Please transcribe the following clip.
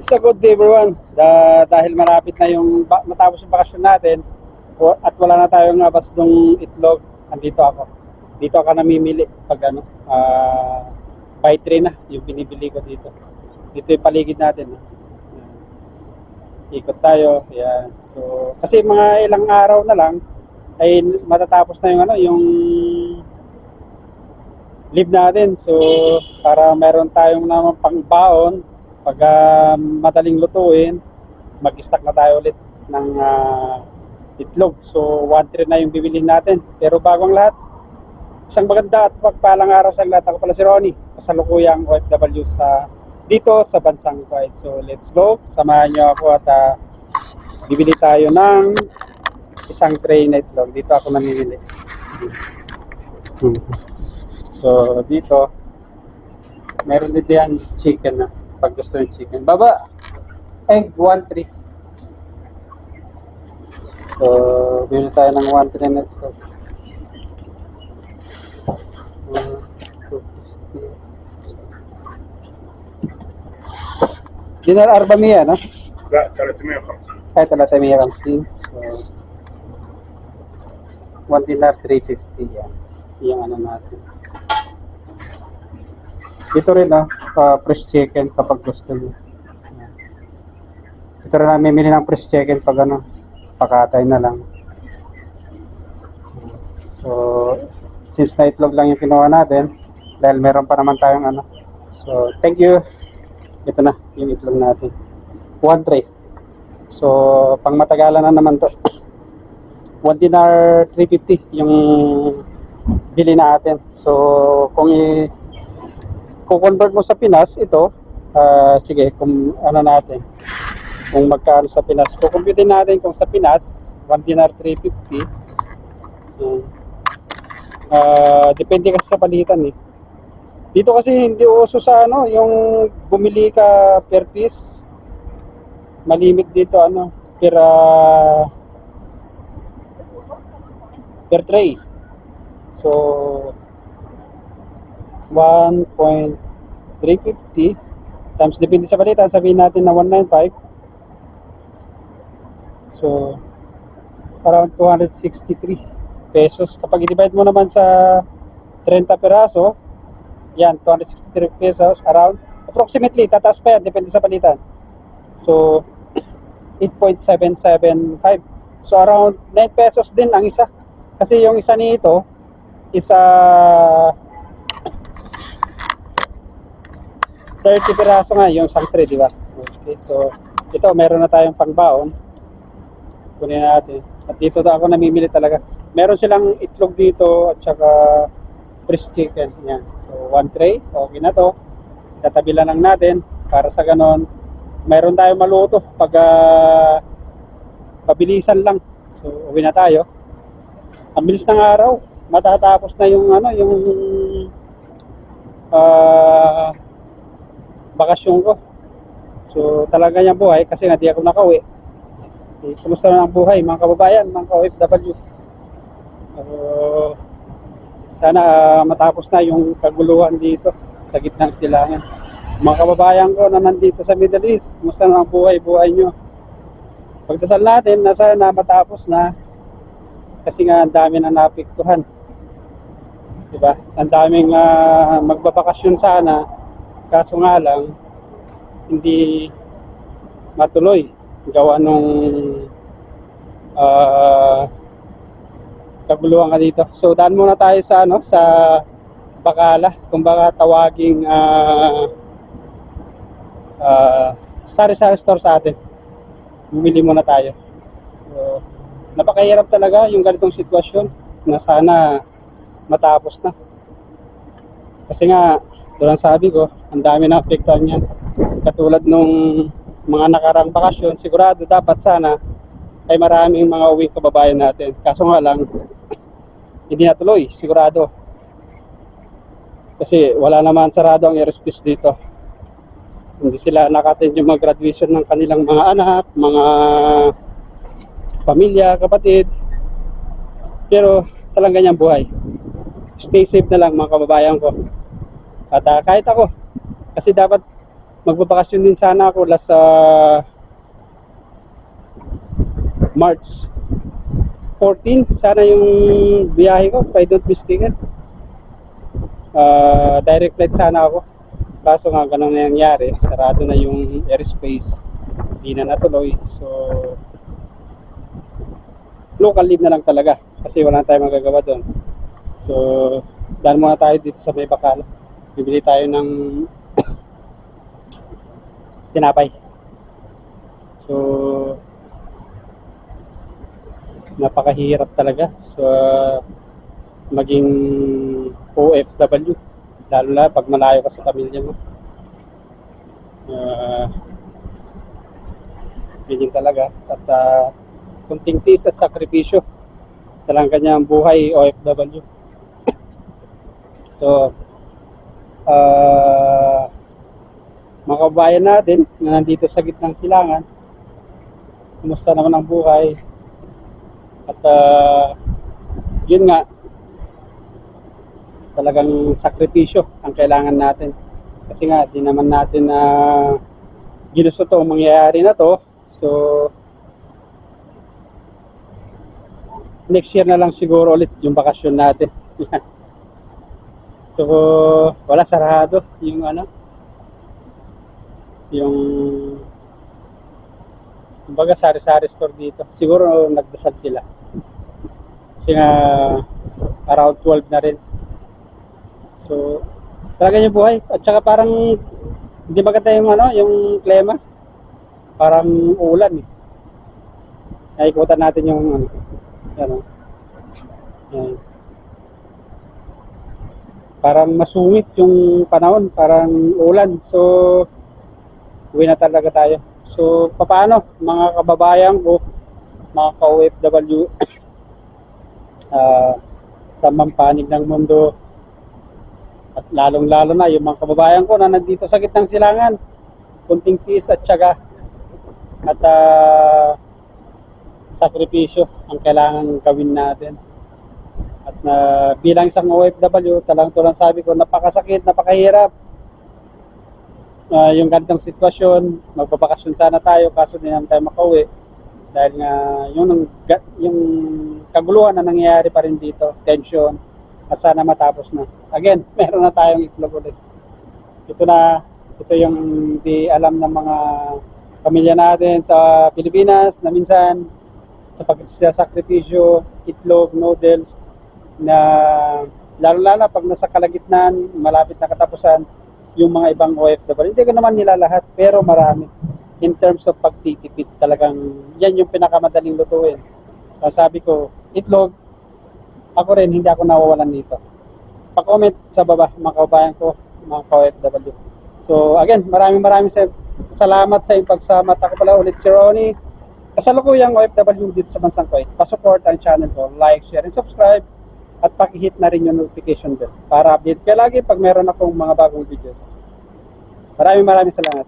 It's a good day everyone. Dahil malapit na yung matapos yung bakasyon natin at wala na tayong nabasdong itlog, andito ako. Dito ako namimili pag by train na yung binibili ko dito. Dito yung paligid natin. Ikot tayo. Yan. So, kasi mga ilang araw na lang ay matatapos na yung yung leave natin. So, para meron tayong naman pangbaon pag madaling lutuin, mag-stock na tayo ulit ng itlog. So 1 tray na yung bibilhin natin. Pero bago ang lahat, isang maganda at pagpalang araw sa lahat. Ako pala si Ronnie, kasalukuyang OFW dito sa bansang Kuwait. So let's go, samahan nyo ako at bibili tayo ng isang tray na itlog. Dito ako namimili. So dito meron din yan chicken na pag gusto ng chicken. Baba, egg 1 tray. So, bili tayo ng 1 tray na ito. 250. Dinar 400, no? لا 350. Kahit 350. So, 1 dinar 350 yan. Yung ano natin. Dito rin fresh chicken kapag gusto niyo. Ito rin namimili ng fresh chicken pag pakatay na lang. So, since na itlog lang yung kinuha natin, dahil meron pa naman tayong So, thank you. Ito na yung itlog natin. 1 tray. So, pang matagalan na naman to. 1 dinar 350 yung bili natin. So, kung convert mo sa Pinas, ito, sige, kung natin, kung magkano sa Pinas. Kukumputin natin kung sa Pinas, 1 dinar 350. Depende kasi sa palitan eh. Dito kasi hindi uso sa yung bumili ka per piece. Malimit dito per tray. So 1.350 times depende sa palitan, sabihin natin na 195. So around 263 pesos. Kapag i-divide mo naman sa 30 peraso, yan 263 pesos, around approximately, tataas pa yan, depende sa palitan. So 8.775. So around 9 pesos din ang isa. Kasi yung isa nito isa 30 piraso nga yung isang tray, di ba? Okay, so ito meron na tayong pangbaon. Kunin natin. At dito ako namimili talaga. Meron silang itlog dito at saka fresh chicken. Yan. So 1 tray, okay na to. Tatabilan lang natin para sa ganon meron tayong maluto pag pabilisan lang. So uwi na tayo. Ang bilis ng araw. Matatapos na yung yung bakasyon ko. So talaga yung buhay kasi nga di ako nakauwi. Kumusta na ang buhay mga kababayan, mga ka-OFW? Sana matapos na yung kaguluhan dito sa gitnang silangan. Mga kababayan ko na nandito sa Middle East, kumusta na ang buhay nyo? Pagdasal natin na sana matapos na kasi nga ang dami na naapektuhan. Diba? Ang daming magbabakasyon sana, kaso nga lang hindi matuloy gawa nung kaguluhan ka dito. So daan muna tayo sa sa Bacala, kumbaga tawaging sari-sari store sa atin. Bumili muna tayo. So, napakahirap talaga yung ganitong sitwasyon na sana matapos na. Kasi nga, doon sabi ko, ang dami na apektuhan yan. Katulad nung mga nakarang bakasyon, sigurado dapat sana ay maraming mga uwing kababayan natin. Kaso nga lang, hindi natuloy, sigurado. Kasi wala naman sarado ang aerospace dito. Hindi sila nakatin yung mag-graduation ng kanilang mga anak, mga pamilya, kapatid. Pero talagang ganyang buhay. Stay safe na lang mga kababayan ko. At kahit ako, kasi dapat Magbabakasyon din sana ako last sa March 14. Sana yung biyahe ko, if I don't mistaken. Direct flight sana ako. Kaso nga ganun na nangyari, sarado na yung airspace. Hindi na natuloy. So, local leave na lang talaga kasi wala tayong magagawa doon. So, daan muna tayo dito sa may Bacala. Bibili tayo ng tinapay. So, napakahirap talaga sa maging OFW, lalo na pag malayo ka sa pamilya mo. Ganyan talaga. At kunting tiis at sakripisyo talagang kanyang buhay OFW. So, mga kabayan natin na nandito sa gitnang silangan, kumusta naman ang buhay? At yun nga, talagang sakripisyo ang kailangan natin. Kasi nga, di naman natin ginusto to mangyayari na to. So, next year na lang siguro ulit yung bakasyon natin. So, wala, sarado yung yung kumbaga sari-sari store dito. Siguro nagdasal sila. Kasi nga around 12 na rin. So, talaga yung buhay. At saka parang hindi maganda yung yung klima. Parang ulan eh. Naikutan natin yung yan. Parang masungit yung panahon, parang ulan. So, uwi na talaga tayo. So, paano mga kababayan ko, mga ka-OFW, sa mampanig ng mundo, at lalong-lalo na yung mga kababayan ko na nandito sa gitnang silangan, kunting tiis at tiyaga at sakripisyo ang kailangan gawin natin. At bilang isang OFW, talang-tulang sabi ko, napakasakit, napakahirap. Yung ganitong sitwasyon, magbabakasyon sana tayo, kaso di naman tayo makauwi. Dahil nga, yung kaguluhan na nangyayari pa rin dito, tension, at sana matapos na. Again, meron na tayong itlog ulit. Ito yung di alam ng mga pamilya natin sa Pilipinas na minsan, sa pagsasakripisyo, itlog, noodles, na lalo-lalo pag nasa kalagitnaan, malapit na katapusan, yung mga ibang OFW. Hindi ko naman nila lahat, pero marami. In terms of pagtitipid, talagang yan yung pinakamadaling lutuin. So, sabi ko, itlog, ako rin, hindi ako nawawalan nito. Pa-comment sa baba, mga kababayan ko, mga ka-OFW. So, again, maraming salamat sa iyong pagsama. Ako pala ulit si Ronnie. Kasalukuyang OFW dito sa bansang Kuwait. Pa-support ang channel ko, like, share, and subscribe. At paki-hit na rin yung notification bell para update kayo lagi pag meron akong mga bagong videos. Maraming salamat.